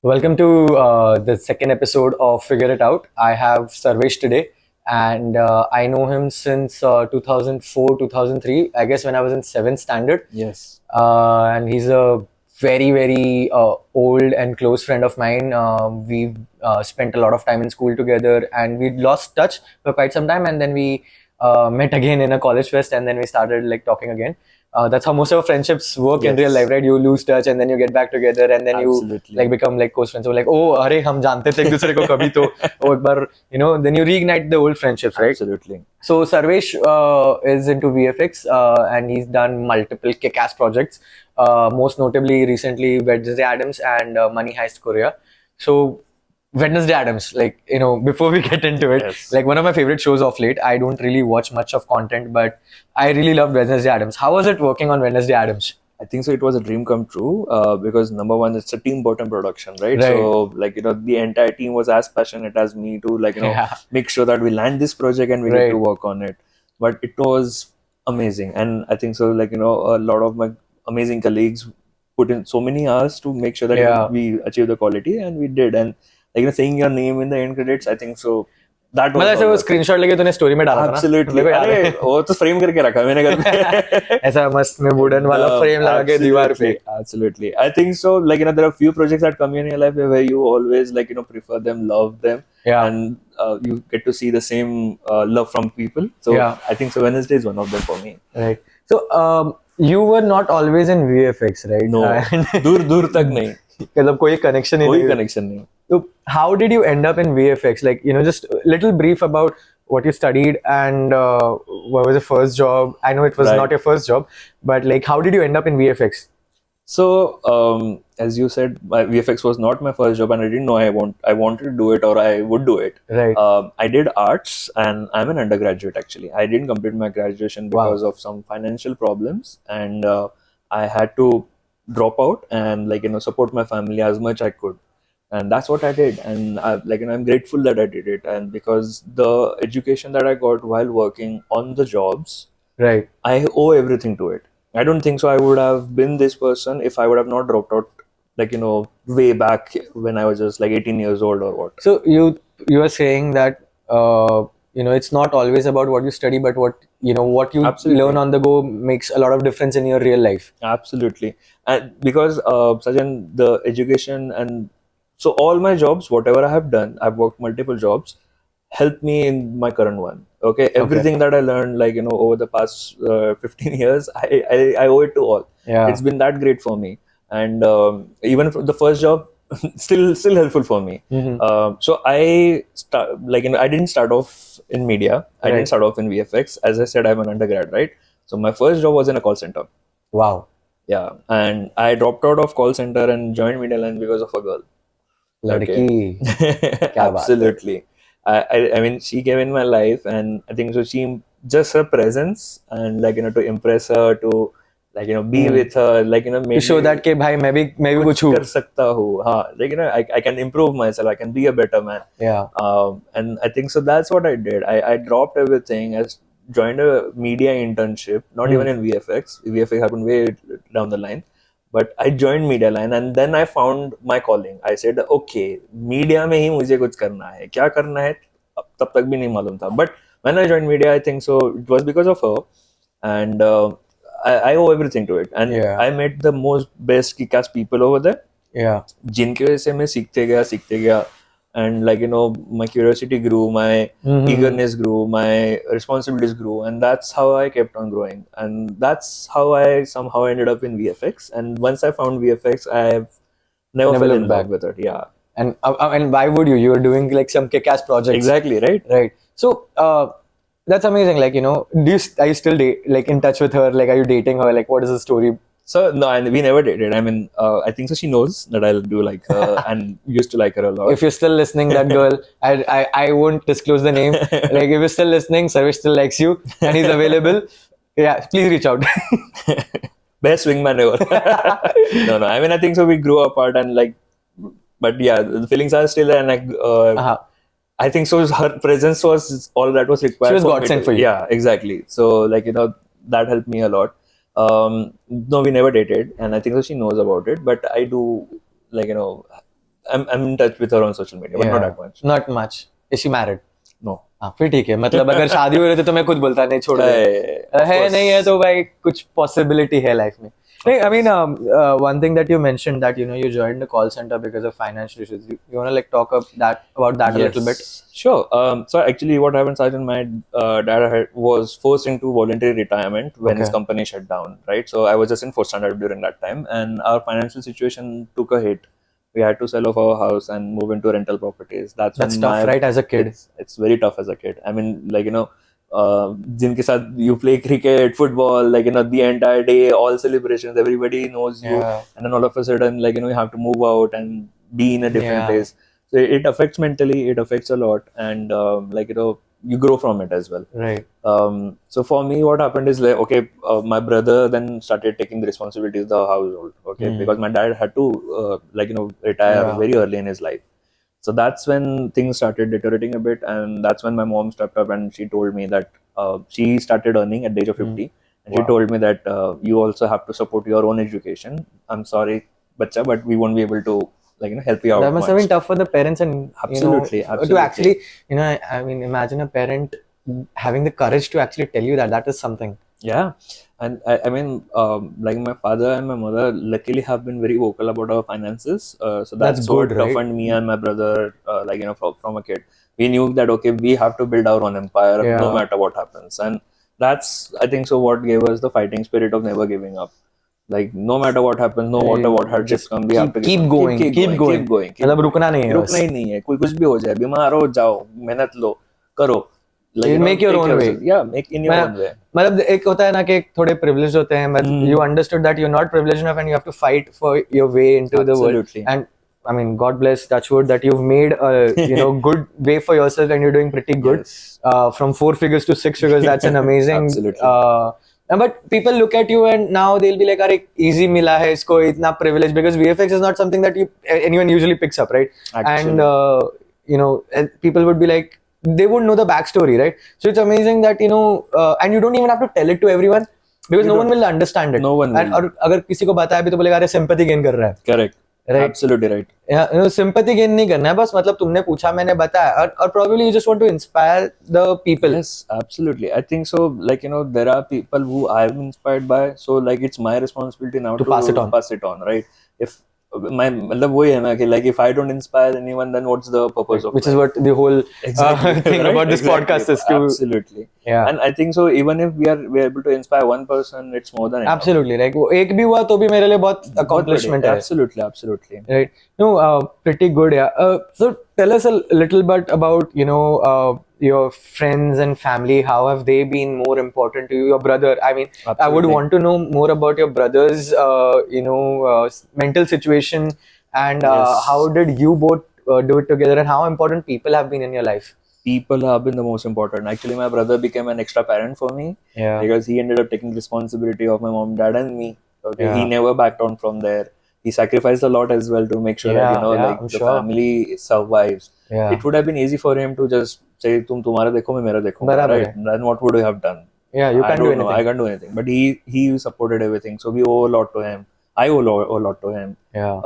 Welcome to the second episode of Figure It Out. I have Sarvesh today, and I know him since 2004, 2003, I guess when I was in 7th standard. Yes. And he's a very old and close friend of mine. We've spent a lot of time in school together, and we lost touch for quite some time, and then we met again in a college fest, and then we started like talking again. That's how most of our friendships work in real Yes. life, right? You lose touch, and then you get back together, and then you Absolutely. like become like close friends. So like, oh, अरे हम जानते थे एक दूसरे को कभी तो वो एक बार, then you reignite the old friendships, right? Absolutely. So Sarvesh is into VFX and he's done multiple kick-ass projects. Most notably, recently Wednesday Addams and Money Heist Korea. So Wednesday Addams, before we get into it, Yes. like one of my favorite shows of late. I don't really watch much of content, but I really loved Wednesday Addams. How was it working on Wednesday Addams? I think so. It was a dream come true because number one, it's a team bottom production, right? Right. So the entire team was as passionate as me to Yeah. make sure that we land this project and we Right. get to work on it. But it was amazing, and I think so. A lot of my amazing colleagues put in so many hours to make sure that Yeah. we achieve the quality, and we did. And saying your name in the end credits, I think so. That was मतलब ऐसे all वो worth it. Screenshot लेके तूने story में डाला था ना? Absolutely. मेरे को याद अरे है। वो तो फ्रेम करके रखा है मैंने घर पे ऐसा मस्त में वुडन वाला फ्रेम लगा के दीवार पे। Absolutely. I think so. There are few projects that come in your life where you always prefer them, love them, Yeah. and you get to see the same love from people. So Yeah. I think so. Wednesday is one of them for me. Right. So you were not always in VFX, right? No, And दूर दूर तक नहीं, मतलब कोई connection ही कोई नहीं। connection नहीं. So how did you end up in VFX? Just a little brief about what you studied and what was your first job. I know it was Right. not your first job, but how did you end up in VFX? So, as you said, my VFX was not my first job, and I didn't know I wanted to do it or I would do it. Right. I did arts, and I'm an undergraduate actually. I didn't complete my graduation Wow. because of some financial problems, and I had to drop out and support my family as much I could, and that's what I did. And I'm grateful that I did it, and because the education that I got while working on the jobs, Right. I owe everything to it. I don't think so I would have been this person if I would have not dropped out, way back when I was just 18 years old or what. So you are saying that it's not always about what you study, but what you Absolutely. learn on the go makes a lot of difference in your real life. Absolutely. And because Sajan, the education and so all my jobs, whatever I have done, I've worked multiple jobs, helped me in my current one. Okay, everything that I learned, over the past 15 years, I owe it to all. Yeah. It's been that great for me, and even for the first job, still helpful for me. Mhm. So I I didn't start off in media. I Right. didn't start off in VFX. As I said, I'm an undergrad, right? So my first job was in a call center. Wow. Yeah, and I dropped out of call center and joined Media Line because of a girl. Ladki. क्या बात है? Absolutely. I mean, she came in my life, and I think so. She just her presence and to impress her, to be with her, To made show me that कि भाई मैं भी कुछ कुछ हूँ. कर सकता हूँ. हाँ, I can improve myself. I can be a better man. Yeah. And I think so. That's what I did. I dropped everything. I joined a media internship, not even in VFX. VFX happened way down the line. But I joined Media Line, and then I found my calling. I said, okay, media में ही मुझे कुछ करना है. क्या करना है तब तक भी नहीं मालूम था. But when I joined media, I think so it was because of her, and I owe everything to it. And Yeah. I met the most best kick-ass people over there. Yeah. जिनके वजह से मैं सीखते गया, and my curiosity grew, my Mhm. eagerness grew, my responsibilities grew, and that's how I kept on growing, and that's how I somehow ended up in VFX. And once I found VFX, I've never Never fell looked in back. love with it. Yeah, And why would you? You were doing some kick-ass projects. exactly, right. Right. So that's amazing. Are you still in touch with her? Are you dating her? What is the story? So no, and we never dated. I mean, I think so. She knows that I'll do like her, and used to like her a lot. If you're still listening, that girl, I won't disclose the name. If you're still listening, Sarvesh still likes you and he's available. Yeah, please reach out. Best wingman ever. No. I mean, I think so. We grew apart, and but yeah, the feelings are still there, and Uh-huh. I think so. Her presence was all that was required. She was me godsend to- for you. Yeah, exactly. So that helped me a lot. No, we never dated, and I think so. She knows about it, but I do I'm in touch with her on social media, but not that much. Not much. Is she married? No. हाँ फिर ठीक है, मतलब अगर शादी हो रही तो मैं खुद बोलता नहीं छोड़ दे, है नहीं है तो भाई कुछ possibility है life में. I mean, one thing that you mentioned that you joined the call center because of financial issues. You want to like talk about that a little bit? Sure. So actually, what happened, Sajjan, my dad was forced into voluntary retirement when his company shut down. Right. So I was just in fourth standard during that time, and our financial situation took a hit. We had to sell off our house and move into rental properties. That's tough, right? As a kid, it's very tough as a kid. I mean, like जिनके साथ you play cricket, football, like the entire day, all celebrations, everybody knows you, and then all of a sudden, like you have to move out and be in a different place. So it affects mentally, it affects a lot, and like you grow from it as well. Right. So for me, what happened is like, okay, my brother then started taking the responsibilities of the household, okay, because my dad had to retire very early in his life. So that's when things started deteriorating a bit, and that's when my mom stepped up and she told me that she started earning at the age of 50, and she told me that you also have to support your own education. I'm sorry, bacha, but we won't be able to help you out. That must have been tough for the parents, and absolutely. To actually I mean, imagine a parent having the courage to actually tell you that is something. Yeah. And I mean, like my father and my mother luckily have been very vocal about our finances. So that's good, what toughened me and my brother, from a kid. We knew that, okay, we have to build our own empire no matter what happens. And that's, I think, so what gave us the fighting spirit of never giving up. Like, no matter what happens, no matter what hardships come, we have to keep going. मतलब रुकना नहीं है, रुकना ही नहीं है. कोई कुछ भी हो जाए, बीमार हो जाओ, मेहनत लो, करो. Like, make your own way. Yeah, make in your own way. मतलब एक होता है ना कि थोड़े privileged होते हैं, but you understood that you're not privileged enough and you have to fight for your way into the world. And I mean, God bless, touch wood, that you've made a good way for yourself and you're doing pretty good. Yes. From 4 figures to 6 figures, that's an amazing. Absolutely. But people look at you and now they'll be like, "Arey, easy mila hai isko itna privilege," because VFX is not something that anyone usually picks up, right? Actually. And and people would be like, they wouldn't know the backstory, right? So it's amazing that and you don't even have to tell it to everyone because no one will understand it. No one will. और अगर किसी को बताया भी तो बोलेगा अरे sympathy gain कर रहा है. Correct. Right. Absolutely right. Yeah, sympathy gain नहीं करना है, बस मतलब तुमने पूछा मैंने बताया, और probably you just want to inspire the people. Yes, absolutely. I think so. Like there are people who I am inspired by, so like it's my responsibility now to pass it on, right? If my वही है ना कि like if I don't inspire anyone, then what's the purpose of which life? Is what the whole thing right? about this podcast is to absolutely. Yeah. And I think so even if we are able to inspire one person, it's more than enough. Absolutely. Like वो एक भी हुआ तो भी मेरे लिए बहुत accomplishment है. Absolutely. Right. No, pretty good. Yeah. So tell us a little bit about your friends and family. How have they been more important to you? Your brother. I mean, absolutely. I would want to know more about your brother's mental situation and how did you both do it together, and how important people have been in your life. People have been the most important. Actually, my brother became an extra parent for me because he ended up taking responsibility of my mom, dad, and me. Okay, he never backed down from there. He sacrificed a lot as well to make sure that the family survives. It would have been easy for him to just say, "Tum tumhara dekho, main mera dekho." Right? Then what would you have done? Yeah, you can't do anything. I can't do anything. But he supported everything, so we owe a lot to him. I owe a lot to him. Yeah.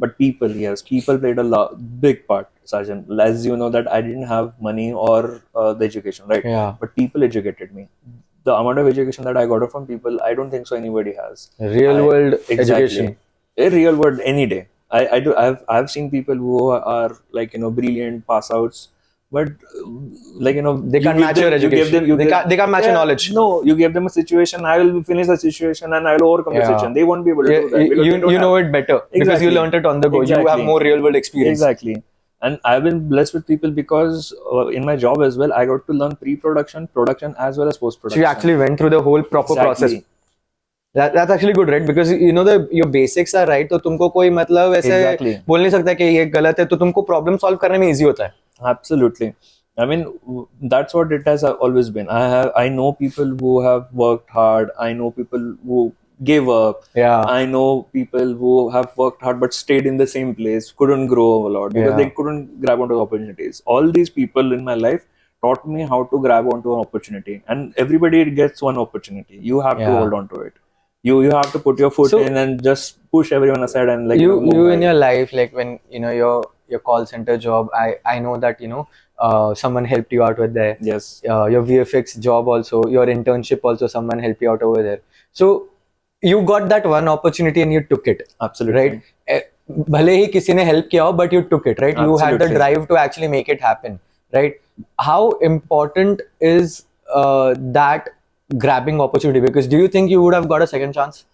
But people played a big part, Sajan. As you know that I didn't have money or the education, right? Yeah. But people educated me. The amount of education that I got from people, I don't think so anybody has. Real world education. A real world any day. I've seen people who are like brilliant pass outs, but like they can't match your education. They can't match your knowledge. No, you give them a situation. I will finish the situation and I will overcome the situation. They won't be able to do that. You know it better because you learned it on the go. You have more real world experience. Exactly. And I've been blessed with people because in my job as well, I got to learn pre-production, production as well as post-production. So you actually went through the whole proper process. That's actually good, right? Because your basics are right, तो तुमको कोई मतलब ऐसे बोल नहीं सकता कि ये गलत है, तो तुमको problem solve करने में easy होता है. Absolutely. I mean, that's what it has always been. I know people who have worked hard. I know people who gave up. Yeah. I know people who have worked hard but stayed in the same place, couldn't grow a lot because they couldn't grab onto opportunities. All these people in my life taught me how to grab onto an opportunity. And everybody gets one opportunity. You have to hold on to it. You have to put your foot So in and just push everyone aside and like you move in ahead. your life, like when your call center job, I know that someone helped you out with there. Yes, Your VFX job also, your internship also, someone helped you out over there. So you got that one opportunity and you took it, right? absolutely, Eh, भले ही किसी ने help किया हो, but you took it, right? You had the absolutely. drive to actually make it happen, right? How important is that grabbing opportunity? Because do you think you would have got a second chance?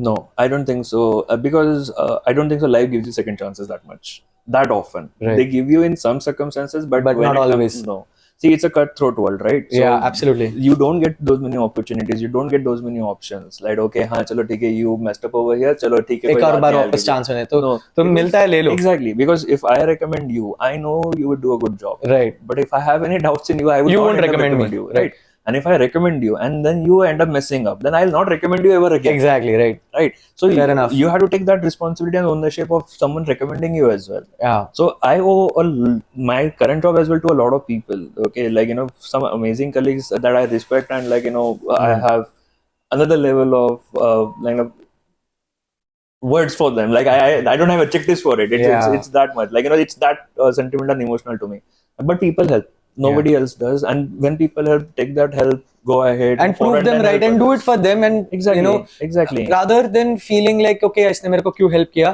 No, I don't think so. Because I don't think so. Life gives you second chances that much, that often. They Right. give you in some circumstances, but But when not it comes, always. no. See, it's a cutthroat world, right? Yeah, So absolutely. you don't get those many opportunities. You don't get those many options. Like, okay, हाँ चलो ठीक है, you messed up over here. चलो ठीक है, एक कोई और बात बार नहीं, I'll वापस give you. चांस होने तो No, because मिलता है ले लो. exactly, because if I recommend you, I know you would do a good job. Right. But if I have any doubts in you, I would You not won't end up recommend me. recommend you, Right. right? And if I recommend you and then you end up messing up, then I'll not recommend you ever again. Exactly. Right. Right. So Fair enough. you have to take that responsibility and ownership of someone recommending you as well. Yeah. So I owe my current job as well to a lot of people. Okay, like some amazing colleagues that I respect, and like I have another level of words for them. Like I don't have adjectives for it. Yeah. It's that much. Like it's that sentimental and emotional to me. But people help. Nobody else does. And when people help, take that help, go ahead And forward prove them and right help and do it others. for them, and Exactly. rather than feeling like okay इसने मेरे को क्यों help किया,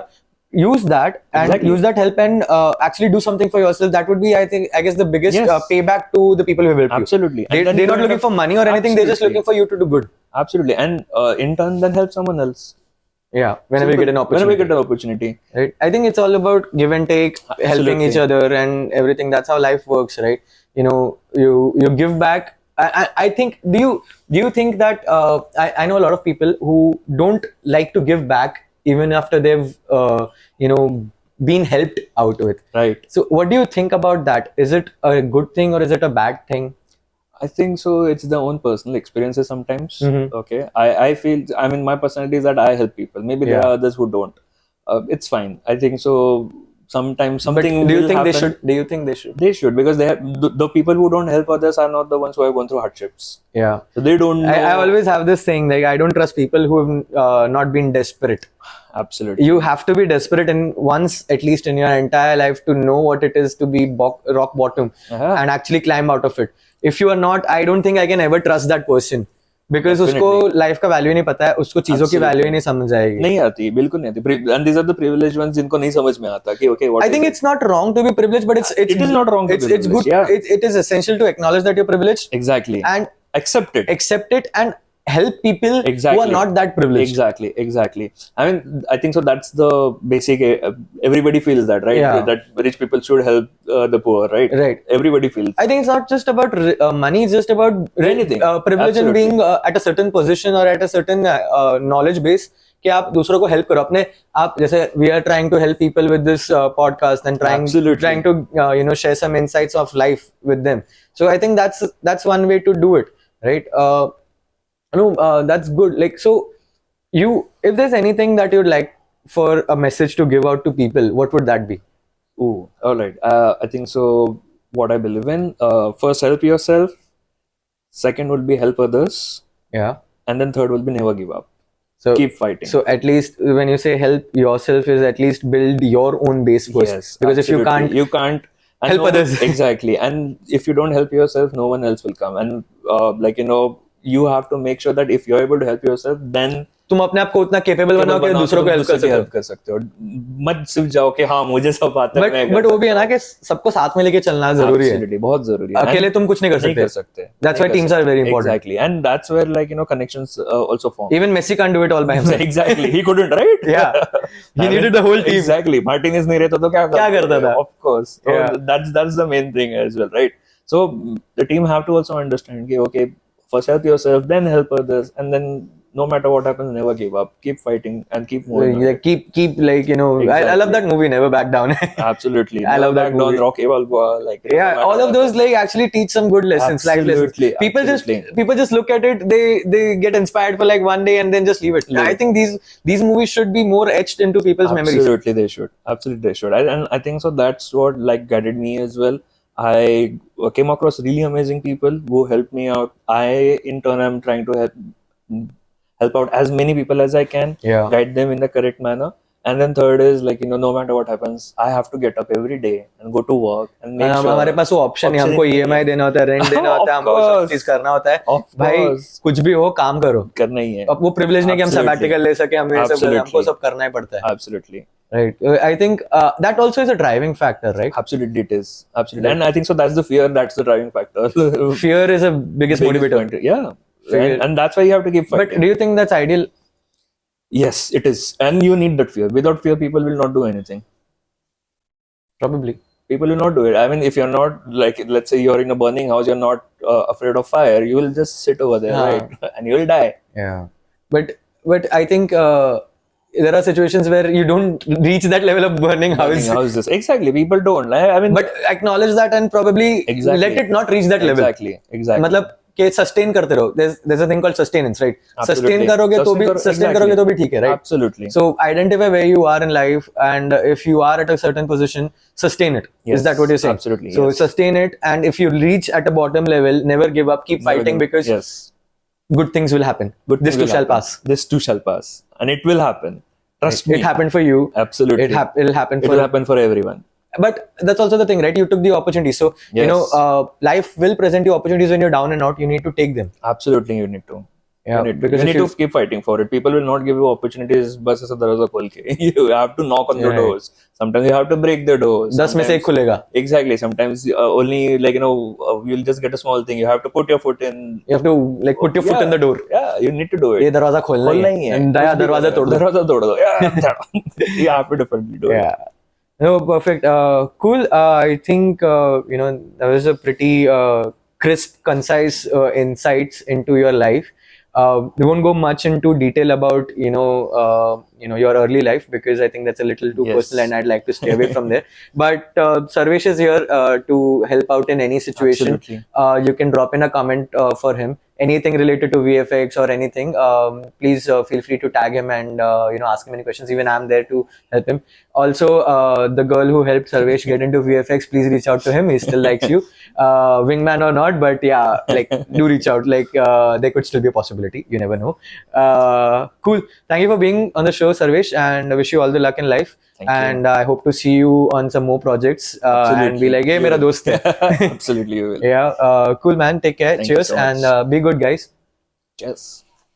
use that and Exactly. use that help and actually do something for yourself. That would be, I guess, the biggest Yes. Payback to the people who help you. Absolutely. And then They're you not end looking up- for money or anything. They're just Absolutely. looking for you to do good. Absolutely. And in turn, then help someone else. Yeah, whenever you Simple. get an Whenever you opportunity. get an opportunity. Right. I think it's all about give and take, helping each Absolutely. other and everything. That's how life works, right? You give back. I think, do you think that I know a lot of people who don't like to give back even after they've been helped out with. Right. So what do you think about that? Is it a good thing or is it a bad thing? I think so. It's their own personal experiences sometimes. Mhm. Okay. I feel, I mean, my personality is that I help people. Maybe there Yeah. are others who don't. It's fine. I think so. Sometimes But something do you will think they happen. should? Do you think they should? They should, because they have, the people who don't help others are not the ones who are going through hardships. Yeah. So they don't know. I always have this thing, like I don't trust people who have not been desperate. Absolutely. You have to be desperate in once at least in your entire life to know what it is to be rock bottom Uh-huh. and actually climb out of it. If you are not, I don't think I can ever trust that person, because उसको Definitely. Life का value ही नहीं पता है, उसको चीजों की Absolutely. Value ही नहीं समझ आएगी. नहीं आती, बिल्कुल नहीं आती. And these are the privileged ones जिनको नहीं समझ में आता कि okay, what I think is it? it's not wrong to be privileged, but it's It is not wrong to be it's privileged, good. yeah. It is essential to acknowledge that you're privileged Exactly. and Accept it. accept it and help people who are Exactly. not that privileged. Exactly. I mean, I think so. That's the basic. Everybody feels that, right? Yeah. That rich people should help the poor, right? Right. Everybody feels. I think it's not just about money, it's just about Anything. privilege and Absolutely. being at a certain position or at a certain knowledge base कि आप दूसरों को help करो अपने आप जैसे we are trying to help people with this podcast and Absolutely. trying to share some insights of life with them. So I think that's one way to do it, right? That's good. Like, so if there's anything that you'd like for a message to give out to people, what would that be? Ooh, all right. I think so. What I believe in. First, help yourself. Second would be help others, Yeah. and then third will be never give up. So Keep fighting. So at least when you say help yourself, is at least build your own base first. Yes, Because if absolutely. you you can't and help others. exactly. And if you don't help yourself, no one else will come. And you have to make sure that if you're able to help yourself, then तुम अपने आप को उतना capable बनाओ कि दूसरों को help कर सको. help कर सकते हो. मत सिर्फ जाओ कि हाँ मुझे सब आता है, मैं कर But वो भी है सकता ना हूँ. कि सबको साथ में लेके चलना जरूरी है. Absolutely, बहुत जरूरी है. अकेले तुम कुछ नहीं नहीं कर कर सकते. सकते. That's why नहीं कर teams are सकते. very important. Exactly, and that's where connections also form. Even Messi can't do it all by himself. Exactly, he couldn't, right? Yeah. He needed the whole team. Exactly. Martinez नहीं रहता तो क्या करता था? Of course. So Yeah. that's the main thing as well, right? So the team have to also understand कि okay, first help yourself, then help others, and then no matter what happens, never give up. Keep fighting and keep moving. Yeah, keep like I love Exactly. that movie, Never Back Down. Absolutely. I love Never that back down, movie. Rocky Balboa, like Yeah, no matter all what of those happens. like actually teach some good lessons, life lessons. Absolutely, absolutely. People just look at it, they get inspired for like one day and then just leave it. Leave I it. think these movies should be more etched into people's memories. Absolutely, they should. Absolutely, they should. And I think so. That's what like guided me as well. I came across really amazing people who helped me out. I in turn am trying to help help out as many people as I can, Yeah. guide them in the correct manner. And then third is like, no matter what happens, I have to get up every day and go to work and make sure. हमारे पास वो option है, हमको EMI देना होता है, rent देना होता है, हमको सब चीज करना होता है. भाई कुछ भी हो काम करो, करना ही है. अब वो प्रिविलेज नहीं कि हम सबैटिकल ले सके, हम ये सब हमको सब करना ही पड़ता है. Absolutely. Right. I think that also is a driving factor, right? Absolutely, it is. Absolutely. And I think so that's the fear, that's the driving factor. Fear is the biggest motivator. Yeah. And that's why you have to keep fighting. But do you think that's ideal? Yes, it is. And you need that fear. Without fear, people will not do anything. Probably. People will not do it. I mean, if you're not, like, let's say you're in a burning house, you're not afraid of fire, you will just sit over there, right? And you will die. Yeah. But I think there are situations where you don't reach that level of burning houses. Exactly. People don't. I mean, but acknowledge that and probably let it not reach that level. Exactly. मतलब कि sustain करते रहो. There's a thing called sustenance, right? Sustain करोगे तो भी sustain करोगे तो भी ठीक है, right? Absolutely. So identify where you are in life, and if you are at a certain position, sustain it. Yes, is that what you're saying? Absolutely. So sustain it, and if you reach at a bottom level, never give up. Keep fighting because good things will happen. This too shall pass. This too shall pass, and it will happen. Trust me. It happened for you. Absolutely. It'll happen. It will happen for everyone. But that's also the thing, right? You took the opportunity. So, life will present you opportunities when you're down and out. You need to take them. Absolutely, you need to. Yeah, because you need to keep fighting for it. People will not give you opportunities. बस ऐसा दरवाजा खोल के. You have to knock on the doors. Sometimes you have to break the doors. 10 में से एक खुलेगा. Exactly. Sometimes only like you'll just get a small thing. You have to put your foot in. You have to like put your foot in the door. Yeah, you need to do it. ये दरवाजा खोलना ही है. नया दरवाजा तोड़ दो. दरवाजा तोड़ दो. Yeah, you have to definitely do it. Yeah. No, perfect. Cool. I think that was a pretty crisp, concise insights into your life. We won't go much into detail about your early life because I think that's a little too personal, and I'd like to stay away from there. But Sarvesh is here to help out in any situation. Absolutely. You can drop in a comment for him. Anything related to VFX or anything, please feel free to tag him and ask him any questions. Even I'm there to help him. Also, the girl who helped Sarvesh get into VFX, please reach out to him. He still likes you, wingman or not. But yeah, like do reach out. Like there could still be a possibility. You never know. Cool. Thank you for being on the show, Sarvesh, and I wish you all the luck in life. And I hope to see you on some more projects and be like, hey, mera dost hai. Absolutely, you will. Yeah, cool, man. Take care. Cheers, and be good, guys. Cheers.